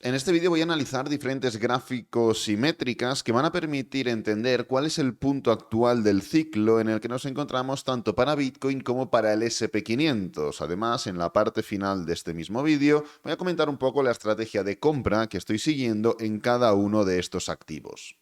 En este vídeo voy a analizar diferentes gráficos y métricas que van a permitir entender cuál es el punto actual del ciclo en el que nos encontramos tanto para Bitcoin como para el SP500. Además, en la parte final de este mismo vídeo voy a comentar un poco la estrategia de compra que estoy siguiendo en cada uno de estos activos.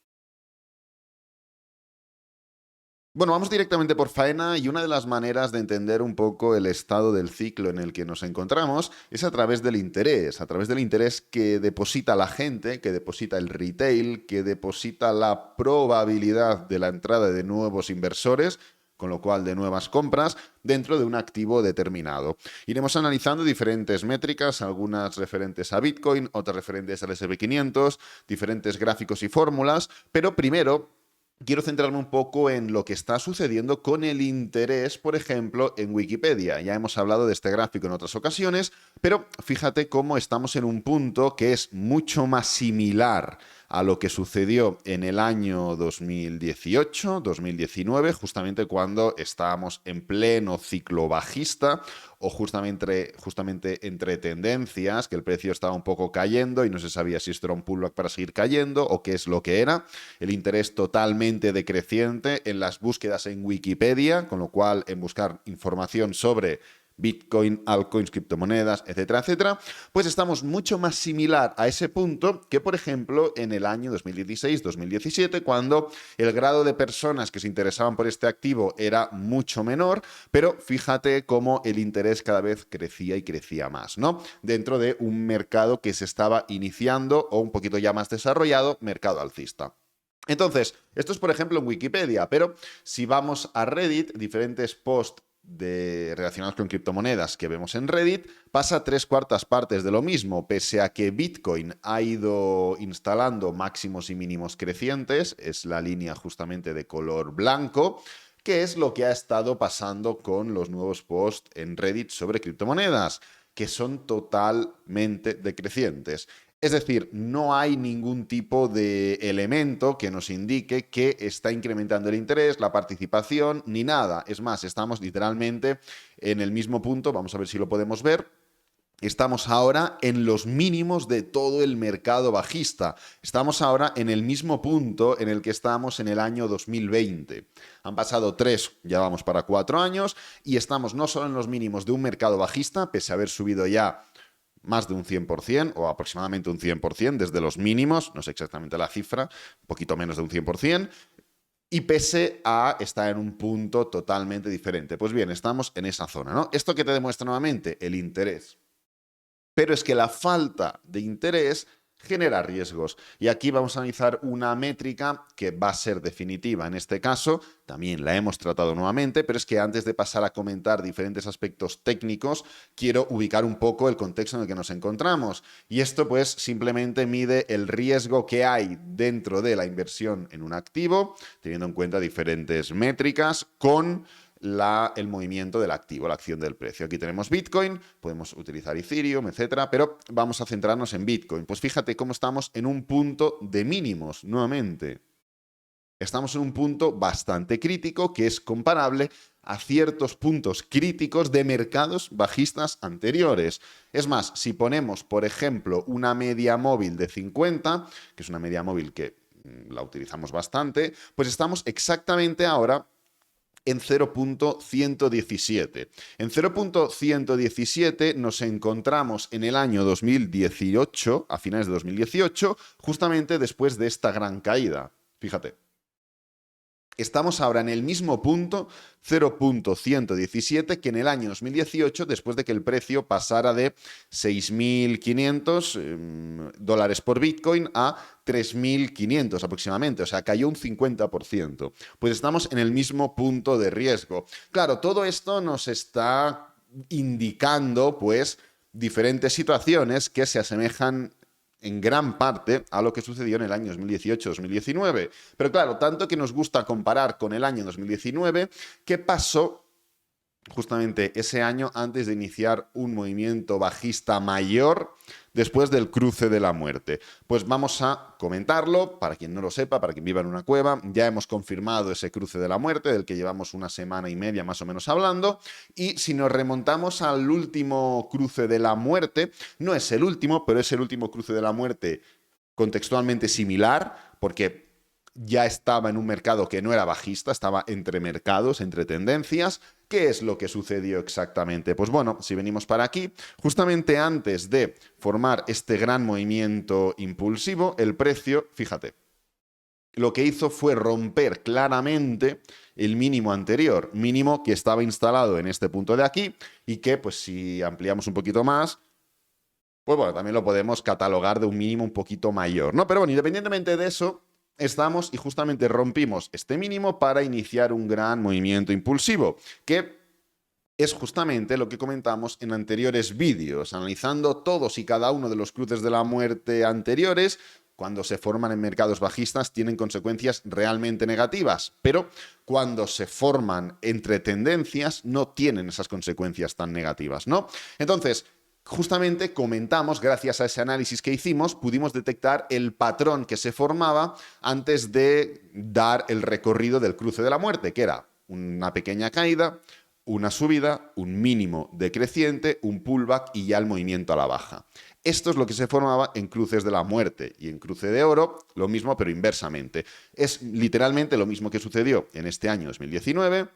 Bueno, vamos directamente por faena y una de las maneras de entender un poco el estado del ciclo en el que nos encontramos es a través del interés que deposita la gente, que deposita el retail, que deposita la probabilidad de la entrada de nuevos inversores, con lo cual de nuevas compras, dentro de un activo determinado. Iremos analizando diferentes métricas, algunas referentes a Bitcoin, otras referentes al SP500, diferentes gráficos y fórmulas, pero primero quiero centrarme un poco en lo que está sucediendo con el interés, por ejemplo, en Wikipedia. Ya hemos hablado de este gráfico en otras ocasiones, pero fíjate cómo estamos en un punto que es mucho más similar a lo que sucedió en el año 2018, 2019, justamente cuando estábamos en pleno ciclo bajista o justamente entre tendencias, que el precio estaba un poco cayendo y no se sabía si esto era un pullback para seguir cayendo o qué es lo que era. El interés totalmente decreciente en las búsquedas en Wikipedia, con lo cual en buscar información sobre Bitcoin, altcoins, criptomonedas, etcétera, etcétera, pues estamos mucho más similar a ese punto que, por ejemplo, en el año 2016-2017, cuando el grado de personas que se interesaban por este activo era mucho menor, pero fíjate cómo el interés cada vez crecía y crecía más, ¿no? Dentro de un mercado que se estaba iniciando o un poquito ya más desarrollado, mercado alcista. Entonces, esto es por ejemplo en Wikipedia, pero si vamos a Reddit, diferentes posts relacionados con criptomonedas que vemos en Reddit, pasa 3/4 partes de lo mismo, pese a que Bitcoin ha ido instalando máximos y mínimos crecientes, es la línea justamente de color blanco, que es lo que ha estado pasando con los nuevos posts en Reddit sobre criptomonedas, que son totalmente decrecientes. Es decir, no hay ningún tipo de elemento que nos indique que está incrementando el interés, la participación, ni nada. Es más, estamos literalmente en el mismo punto, vamos a ver si lo podemos ver. Estamos ahora en los mínimos de todo el mercado bajista. Estamos ahora en el mismo punto en el que estábamos en el año 2020. Han pasado 3, ya vamos para 4 años, y estamos no solo en los mínimos de un mercado bajista, pese a haber subido ya más de un 100% o aproximadamente un 100% desde los mínimos, no sé exactamente la cifra, un poquito menos de un 100%, y pese a estar en un punto totalmente diferente. Pues bien, estamos en esa zona, ¿no? ¿Esto qué te demuestra nuevamente? El interés. Pero es que la falta de interés genera riesgos. Y aquí vamos a analizar una métrica que va a ser definitiva en este caso, también la hemos tratado nuevamente, pero es que antes de pasar a comentar diferentes aspectos técnicos, quiero ubicar un poco el contexto en el que nos encontramos. Y esto pues simplemente mide el riesgo que hay dentro de la inversión en un activo, teniendo en cuenta diferentes métricas con el movimiento del activo, la acción del precio. Aquí tenemos Bitcoin, podemos utilizar Ethereum, etcétera, pero vamos a centrarnos en Bitcoin. Pues fíjate cómo estamos en un punto de mínimos nuevamente. Estamos en un punto bastante crítico que es comparable a ciertos puntos críticos de mercados bajistas anteriores. Es más, si ponemos, por ejemplo, una media móvil de 50, que es una media móvil que la utilizamos bastante, pues estamos exactamente ahora en 0.117. En 0.117 nos encontramos en el año 2018, a finales de 2018, justamente después de esta gran caída. Fíjate. Estamos ahora en el mismo punto, 0.117, que en el año 2018, después de que el precio pasara de 6.500 dólares por Bitcoin a 3.500 aproximadamente, o sea, cayó un 50%. Pues estamos en el mismo punto de riesgo. Claro, todo esto nos está indicando, pues, diferentes situaciones que se asemejan en gran parte a lo que sucedió en el año 2018-2019. Pero claro, tanto que nos gusta comparar con el año 2019, ¿qué pasó justamente ese año antes de iniciar un movimiento bajista mayor después del cruce de la muerte. Pues vamos a comentarlo, para quien no lo sepa, para quien viva en una cueva, ya hemos confirmado ese cruce de la muerte, del que llevamos una semana y media más o menos hablando, y si nos remontamos al último cruce de la muerte, no es el último, pero es el último cruce de la muerte contextualmente similar, porque ya estaba en un mercado que no era bajista, estaba entre mercados, entre tendencias. ¿Qué es lo que sucedió exactamente? Pues bueno, si venimos para aquí, justamente antes de formar este gran movimiento impulsivo, el precio, fíjate, lo que hizo fue romper claramente el mínimo anterior, mínimo que estaba instalado en este punto de aquí y que, pues si ampliamos un poquito más, pues bueno, también lo podemos catalogar de un mínimo un poquito mayor, ¿no? Pero bueno, independientemente de eso, estamos y justamente rompimos este mínimo para iniciar un gran movimiento impulsivo, que es justamente lo que comentamos en anteriores vídeos, analizando todos y cada uno de los cruces de la muerte anteriores. Cuando se forman en mercados bajistas tienen consecuencias realmente negativas, pero cuando se forman entre tendencias no tienen esas consecuencias tan negativas, ¿no? Entonces, justamente comentamos, gracias a ese análisis que hicimos, pudimos detectar el patrón que se formaba antes de dar el recorrido del cruce de la muerte, que era una pequeña caída, una subida, un mínimo decreciente, un pullback y ya el movimiento a la baja. Esto es lo que se formaba en cruces de la muerte y en cruce de oro, lo mismo pero inversamente. Es literalmente lo mismo que sucedió en este año 2019,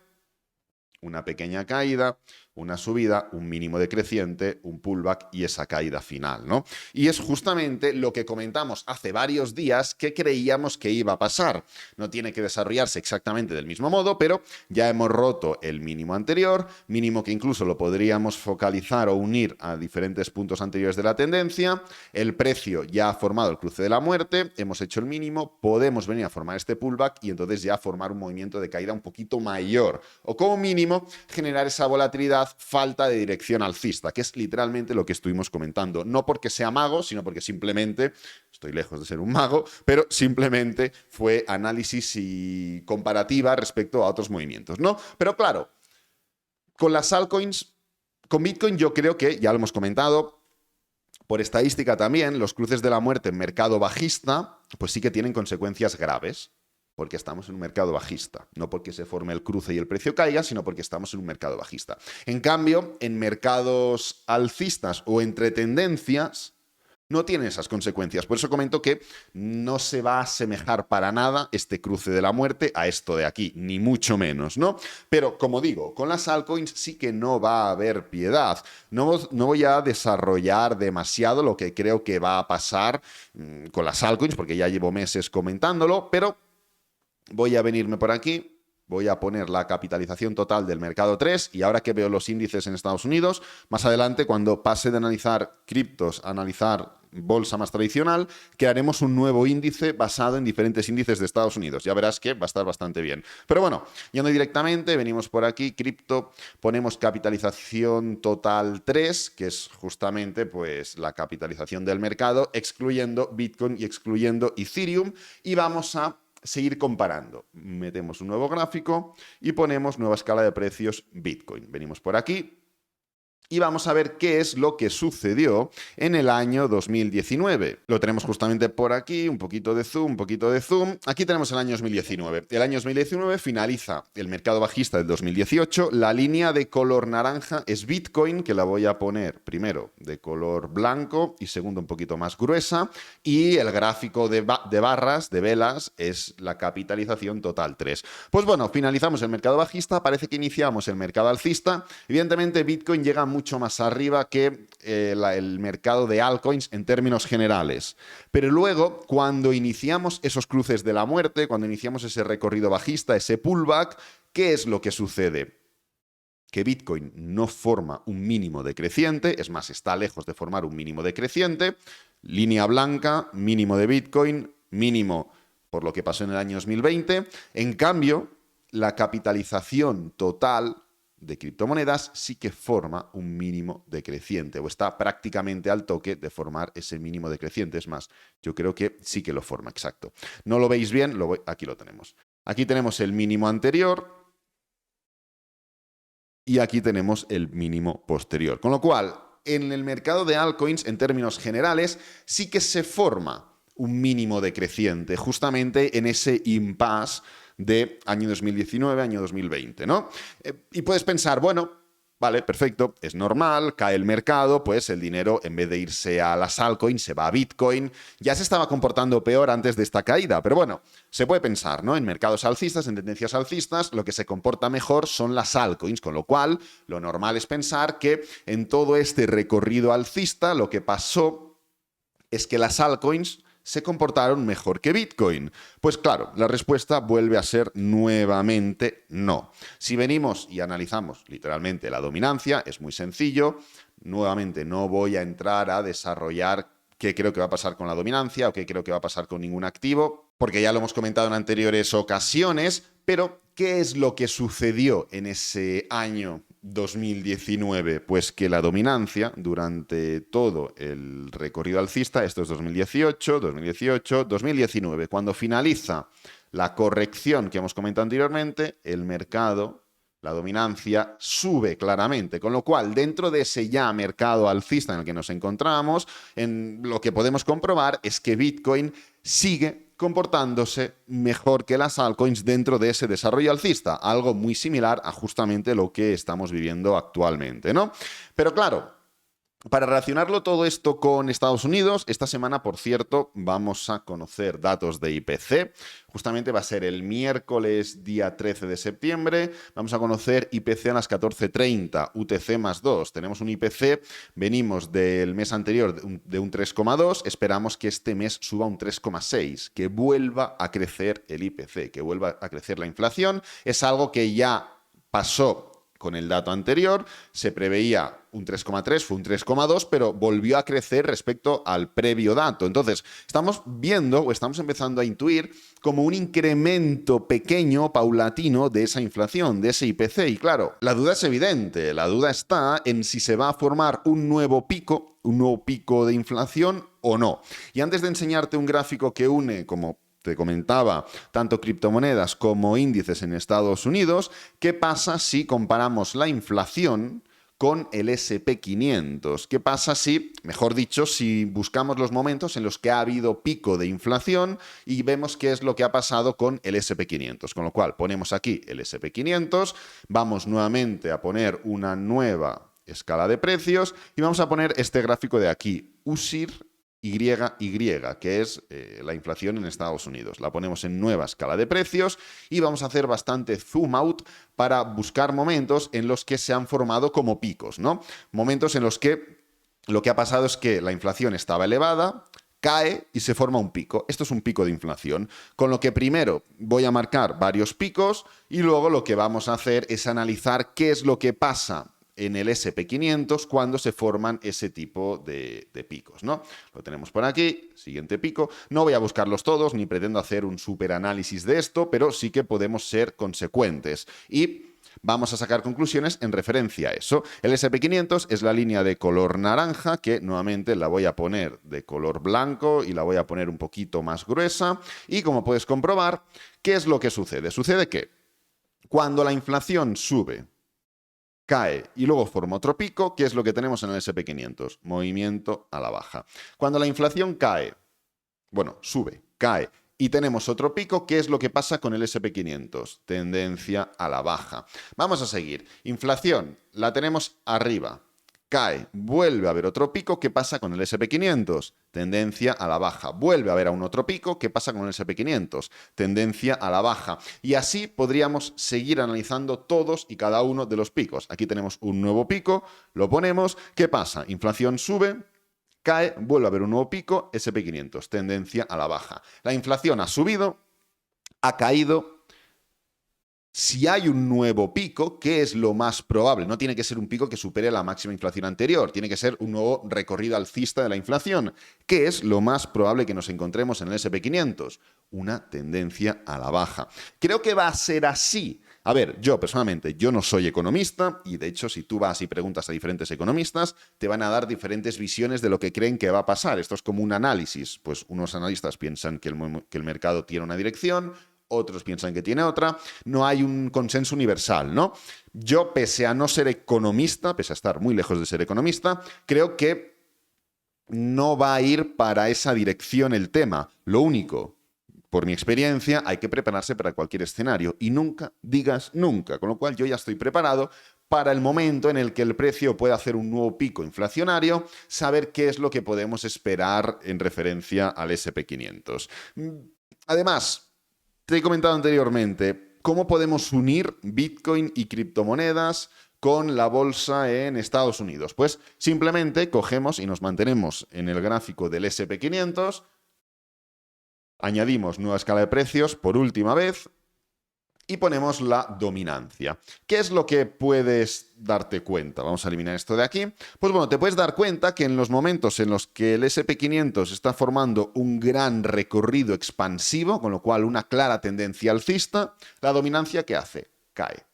una pequeña caída, una subida, un mínimo decreciente, un pullback y esa caída final, ¿no? Y es justamente lo que comentamos hace varios días que creíamos que iba a pasar. No tiene que desarrollarse exactamente del mismo modo, pero ya hemos roto el mínimo anterior, mínimo que incluso lo podríamos focalizar o unir a diferentes puntos anteriores de la tendencia. El precio ya ha formado el cruce de la muerte, hemos hecho el mínimo, podemos venir a formar este pullback y entonces ya formar un movimiento de caída un poquito mayor o como mínimo generar esa volatilidad, falta de dirección alcista, que es literalmente lo que estuvimos comentando. No porque sea mago, sino porque simplemente, estoy lejos de ser un mago, pero simplemente fue análisis y comparativa respecto a otros movimientos, ¿no? Pero claro, con las altcoins, con Bitcoin yo creo que, ya lo hemos comentado, por estadística también, los cruces de la muerte en mercado bajista, pues sí que tienen consecuencias graves, porque estamos en un mercado bajista, no porque se forme el cruce y el precio caiga, sino porque estamos en un mercado bajista. En cambio, en mercados alcistas o entre tendencias, no tiene esas consecuencias. Por eso comento que no se va a asemejar para nada este cruce de la muerte a esto de aquí, ni mucho menos, ¿no? Pero, como digo, con las altcoins sí que no va a haber piedad. No voy a desarrollar demasiado lo que creo que va a pasar con las altcoins, porque ya llevo meses comentándolo, pero voy a venirme por aquí. Voy a poner la capitalización total del mercado 3 y ahora que veo los índices en Estados Unidos, más adelante cuando pase de analizar criptos a analizar bolsa más tradicional, crearemos un nuevo índice basado en diferentes índices de Estados Unidos. Ya verás que va a estar bastante bien. Pero bueno, yendo directamente, venimos por aquí, cripto, ponemos capitalización total 3, que es justamente pues la capitalización del mercado, excluyendo Bitcoin y excluyendo Ethereum, y vamos a seguir comparando. Metemos un nuevo gráfico y ponemos nueva escala de precios Bitcoin. Venimos por aquí y vamos a ver qué es lo que sucedió en el año 2019. Lo tenemos justamente por aquí, un poquito de zoom, un poquito de zoom. Aquí tenemos el año 2019. El año 2019 finaliza el mercado bajista del 2018. La línea de color naranja es Bitcoin, que la voy a poner primero de color blanco y segundo un poquito más gruesa. Y el gráfico de barras, de velas, es la capitalización total 3. Pues bueno, finalizamos el mercado bajista, parece que iniciamos el mercado alcista. Evidentemente Bitcoin llega mucho más arriba que el mercado de altcoins en términos generales. Pero luego, cuando iniciamos esos cruces de la muerte, cuando iniciamos ese recorrido bajista, ese pullback, ¿qué es lo que sucede? Que Bitcoin no forma un mínimo decreciente, es más, está lejos de formar un mínimo decreciente. Línea blanca, mínimo de Bitcoin, mínimo por lo que pasó en el año 2020. En cambio, la capitalización total de criptomonedas sí que forma un mínimo decreciente o está prácticamente al toque de formar ese mínimo decreciente. Es más, yo creo que sí que lo forma, exacto. ¿No lo veis bien? Aquí lo tenemos. Aquí tenemos el mínimo anterior. y aquí tenemos el mínimo posterior. Con lo cual, en el mercado de altcoins, en términos generales, sí que se forma un mínimo decreciente, justamente en ese impasse de año 2019, año 2020, ¿no? Y puedes pensar, bueno, vale, perfecto, es normal, cae el mercado, pues el dinero, en vez de irse a las altcoins, se va a Bitcoin. Ya se estaba comportando peor antes de esta caída, pero bueno, se puede pensar, ¿no? En mercados alcistas, en tendencias alcistas, lo que se comporta mejor son las altcoins, con lo cual lo normal es pensar que en todo este recorrido alcista lo que pasó es que las altcoins se comportaron mejor que Bitcoin. Pues claro, la respuesta vuelve a ser nuevamente no. Si venimos y analizamos literalmente la dominancia, es muy sencillo. Nuevamente no voy a entrar a desarrollar qué creo que va a pasar con la dominancia o qué creo que va a pasar con ningún activo, porque ya lo hemos comentado en anteriores ocasiones, pero ¿qué es lo que sucedió en ese año 2019? Pues que la dominancia durante todo el recorrido alcista, esto es 2018, 2019, cuando finaliza la corrección que hemos comentado anteriormente, el mercado, la dominancia, sube claramente, con lo cual dentro de ese ya mercado alcista en el que nos encontramos, lo que podemos comprobar es que Bitcoin sigue comportándose mejor que las altcoins dentro de ese desarrollo alcista, algo muy similar a justamente lo que estamos viviendo actualmente, ¿no? Pero claro, para relacionarlo todo esto con Estados Unidos, esta semana, por cierto, vamos a conocer datos de IPC. Justamente va a ser el miércoles día 13 de septiembre. Vamos a conocer IPC a las 14:30, UTC más 2. Tenemos un IPC, venimos del mes anterior de un 3,2. Esperamos que este mes suba un 3,6, que vuelva a crecer el IPC, que vuelva a crecer la inflación. Es algo que ya pasó con el dato anterior, se preveía un 3,3, fue un 3,2, pero volvió a crecer respecto al previo dato. Entonces, estamos viendo o estamos empezando a intuir como un incremento pequeño, paulatino, de esa inflación, de ese IPC. Y claro, la duda es evidente, la duda está en si se va a formar un nuevo pico de inflación o no. Y antes de enseñarte un gráfico que une, como te comentaba, tanto criptomonedas como índices en Estados Unidos, ¿qué pasa si comparamos la inflación con el SP500? ¿Qué pasa si, mejor dicho, si buscamos los momentos en los que ha habido pico de inflación y vemos qué es lo que ha pasado con el SP500? Con lo cual, ponemos aquí el SP500, vamos nuevamente a poner una nueva escala de precios y vamos a poner este gráfico de aquí, USIR YY, que es la inflación en Estados Unidos. La ponemos en nueva escala de precios y vamos a hacer bastante zoom out para buscar momentos en los que se han formado como picos, ¿no? Momentos en los que lo que ha pasado es que la inflación estaba elevada, cae y se forma un pico. Esto es un pico de inflación, con lo que primero voy a marcar varios picos y luego lo que vamos a hacer es analizar qué es lo que pasa en el SP500 cuando se forman ese tipo de picos, ¿no? Lo tenemos por aquí, siguiente pico. No voy a buscarlos todos, ni pretendo hacer un super análisis de esto, pero sí que podemos ser consecuentes y vamos a sacar conclusiones en referencia a eso. El SP500 es la línea de color naranja, que nuevamente la voy a poner de color blanco y la voy a poner un poquito más gruesa. Y como puedes comprobar, ¿qué es lo que sucede? Sucede que cuando la inflación sube, cae y luego forma otro pico, ¿qué es lo que tenemos en el SP500? Movimiento a la baja. Cuando la inflación cae, bueno, sube, cae y tenemos otro pico, ¿qué es lo que pasa con el SP500? Tendencia a la baja. Vamos a seguir. Inflación, la tenemos arriba. Cae, vuelve a haber otro pico, ¿qué pasa con el SP500? Tendencia a la baja. Vuelve a haber un otro pico, ¿qué pasa con el SP500? Tendencia a la baja. Y así podríamos seguir analizando todos y cada uno de los picos. Aquí tenemos un nuevo pico, lo ponemos, ¿qué pasa? Inflación sube, cae, vuelve a haber un nuevo pico, SP500, tendencia a la baja. La inflación ha subido, ha caído. Si hay un nuevo pico, ¿qué es lo más probable? No tiene que ser un pico que supere la máxima inflación anterior, tiene que ser un nuevo recorrido alcista de la inflación. ¿Qué es lo más probable que nos encontremos en el SP500? Una tendencia a la baja. Creo que va a ser así. A ver, yo personalmente, yo no soy economista y de hecho si tú vas y preguntas a diferentes economistas, te van a dar diferentes visiones de lo que creen que va a pasar. Esto es como un análisis. Pues unos analistas piensan que el mercado tiene una dirección, otros piensan que tiene otra, no hay un consenso universal, ¿no? Yo, pese a no ser economista, pese a estar muy lejos de ser economista, creo que no va a ir para esa dirección el tema. Lo único, por mi experiencia, hay que prepararse para cualquier escenario y nunca digas nunca, con lo cual yo ya estoy preparado para el momento en el que el precio pueda hacer un nuevo pico inflacionario, saber qué es lo que podemos esperar en referencia al SP500. Además, te he comentado anteriormente, ¿cómo podemos unir Bitcoin y criptomonedas con la bolsa en Estados Unidos? Pues simplemente cogemos y nos mantenemos en el gráfico del SP500, añadimos nueva escala de precios por última vez y ponemos la dominancia. ¿Qué es lo que puedes darte cuenta? Vamos a eliminar esto de aquí. Pues bueno, te puedes dar cuenta que en los momentos en los que el SP500 está formando un gran recorrido expansivo, con lo cual una clara tendencia alcista, la dominancia, ¿qué hace? Cae.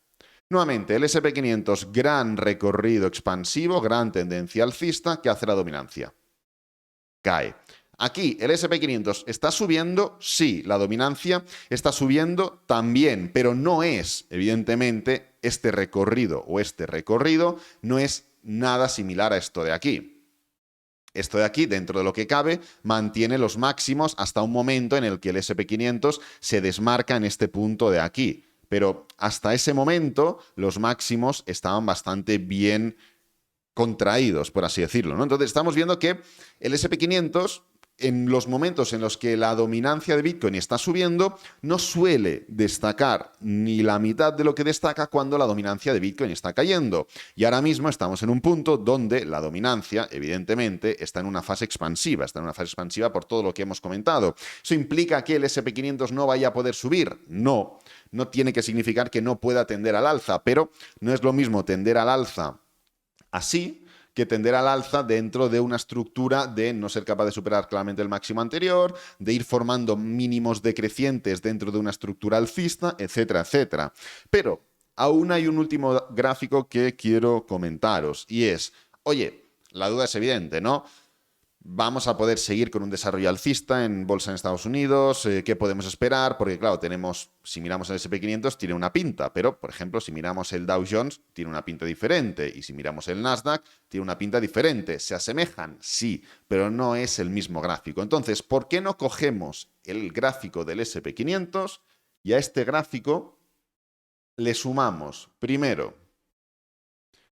Nuevamente, el SP500, gran recorrido expansivo, gran tendencia alcista, ¿qué hace la dominancia? Cae. Aquí el SP500 está subiendo, sí, la dominancia está subiendo también, pero no es, evidentemente, este recorrido no es nada similar a esto de aquí. Esto de aquí, dentro de lo que cabe, mantiene los máximos hasta un momento en el que el SP500 se desmarca en este punto de aquí. Pero hasta ese momento los máximos estaban bastante bien contraídos, por así decirlo, ¿no? Entonces estamos viendo que el SP500, en los momentos en los que la dominancia de Bitcoin está subiendo, no suele destacar ni la mitad de lo que destaca cuando la dominancia de Bitcoin está cayendo. Y ahora mismo estamos en un punto donde la dominancia, evidentemente, está en una fase expansiva. Está en una fase expansiva por todo lo que hemos comentado. ¿Eso implica que el SP500 no vaya a poder subir? No. No tiene que significar que no pueda tender al alza, pero no es lo mismo tender al alza así que tender al alza dentro de una estructura de no ser capaz de superar claramente el máximo anterior, de ir formando mínimos decrecientes dentro de una estructura alcista, etcétera, etcétera. Pero aún hay un último gráfico que quiero comentaros y es, oye, la duda es evidente, ¿no? ¿Vamos a poder seguir con un desarrollo alcista en bolsa en Estados Unidos? ¿Qué podemos esperar? Porque claro, si miramos el SP500 tiene una pinta, pero por ejemplo si miramos el Dow Jones tiene una pinta diferente y si miramos el Nasdaq tiene una pinta diferente. ¿Se asemejan? Sí, pero no es el mismo gráfico. Entonces, ¿por qué no cogemos el gráfico del SP500 y a este gráfico le sumamos primero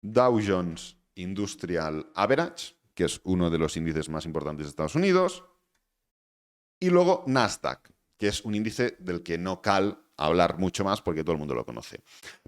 Dow Jones Industrial Average, que es uno de los índices más importantes de Estados Unidos, y luego Nasdaq, que es un índice del que no cal hablar mucho más porque todo el mundo lo conoce.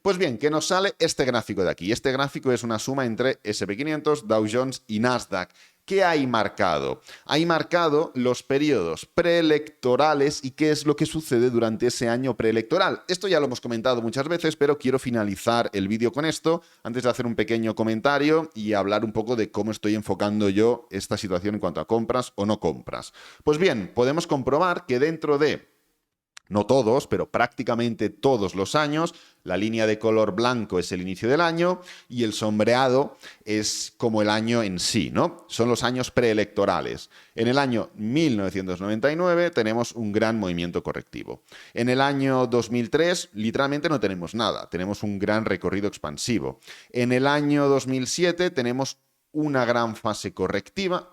Pues bien, que nos sale este gráfico de aquí. Este gráfico es una suma entre SP500, Dow Jones y Nasdaq. ¿Qué hay marcado? Hay marcado los periodos preelectorales y qué es lo que sucede durante ese año preelectoral. Esto ya lo hemos comentado muchas veces, pero quiero finalizar el vídeo con esto antes de hacer un pequeño comentario y hablar un poco de cómo estoy enfocando yo esta situación en cuanto a compras o no compras. Pues bien, podemos comprobar que dentro de no todos, pero prácticamente todos los años, la línea de color blanco es el inicio del año y el sombreado es como el año en sí, ¿no? Son los años preelectorales. En el año 1999 tenemos un gran movimiento correctivo. En el año 2003 literalmente no tenemos nada, tenemos un gran recorrido expansivo. En el año 2007 tenemos una gran fase correctiva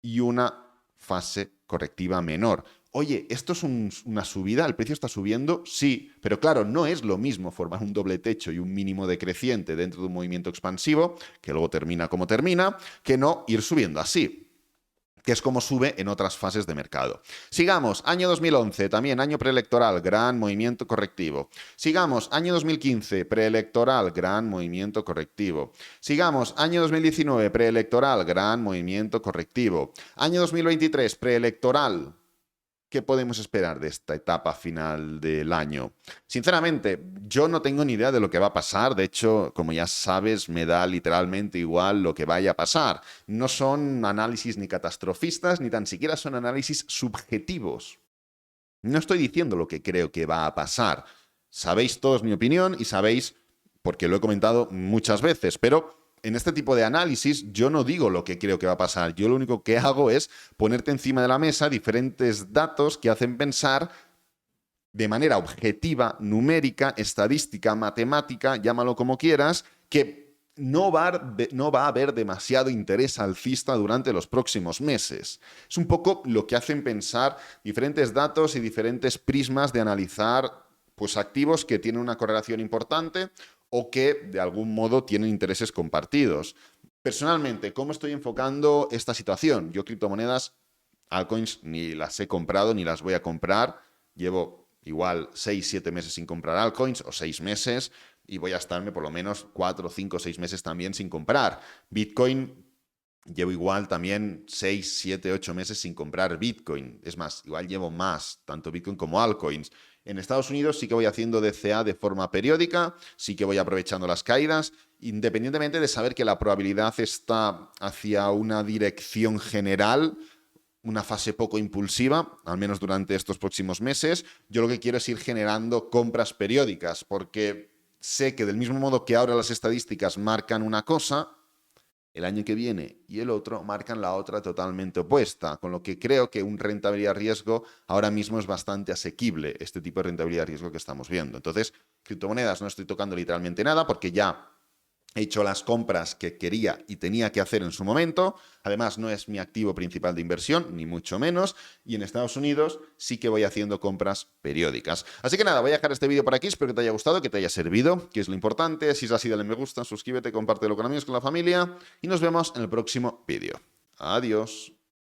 y una fase correctiva menor. Oye, ¿esto es una subida? ¿El precio está subiendo? Sí, pero claro, no es lo mismo formar un doble techo y un mínimo decreciente dentro de un movimiento expansivo, que luego termina como termina, que no ir subiendo así, que es como sube en otras fases de mercado. Sigamos, año 2011, también año preelectoral, gran movimiento correctivo. Sigamos, año 2015, preelectoral, gran movimiento correctivo. Sigamos, año 2019, preelectoral, gran movimiento correctivo. Año 2023, preelectoral. ¿Qué podemos esperar de esta etapa final del año? Sinceramente, yo no tengo ni idea de lo que va a pasar. De hecho, como ya sabes, me da literalmente igual lo que vaya a pasar. No son análisis ni catastrofistas, ni tan siquiera son análisis subjetivos. No estoy diciendo lo que creo que va a pasar. Sabéis todos mi opinión y sabéis, porque lo he comentado muchas veces, pero en este tipo de análisis yo no digo lo que creo que va a pasar. Yo lo único que hago es ponerte encima de la mesa diferentes datos que hacen pensar de manera objetiva, numérica, estadística, matemática, llámalo como quieras, que no va a haber demasiado interés alcista durante los próximos meses. Es un poco lo que hacen pensar diferentes datos y diferentes prismas de analizar pues, activos que tienen una correlación importante o que de algún modo tienen intereses compartidos. Personalmente, ¿cómo estoy enfocando esta situación? Yo criptomonedas, altcoins, ni las he comprado ni las voy a comprar. Llevo igual 6, 7 meses sin comprar altcoins o 6 meses y voy a estarme por lo menos 4, 5, 6 meses también sin comprar. Bitcoin, llevo igual también 6, 7, 8 meses sin comprar Bitcoin. Es más, igual llevo más, tanto Bitcoin como altcoins. En Estados Unidos sí que voy haciendo DCA de forma periódica, sí que voy aprovechando las caídas, independientemente de saber que la probabilidad está hacia una dirección general, una fase poco impulsiva, al menos durante estos próximos meses. Yo lo que quiero es ir generando compras periódicas, porque sé que del mismo modo que ahora las estadísticas marcan una cosa, el año que viene y el otro marcan la otra totalmente opuesta, con lo que creo que un rentabilidad-riesgo ahora mismo es bastante asequible, este tipo de rentabilidad-riesgo que estamos viendo. Entonces, criptomonedas no estoy tocando literalmente nada porque ya he hecho las compras que quería y tenía que hacer en su momento. Además, no es mi activo principal de inversión, ni mucho menos. Y en Estados Unidos sí que voy haciendo compras periódicas. Así que nada, voy a dejar este vídeo por aquí. Espero que te haya gustado, que te haya servido, que es lo importante. Si es así, dale me gusta, suscríbete, compártelo con amigos, con la familia. Y nos vemos en el próximo vídeo. Adiós.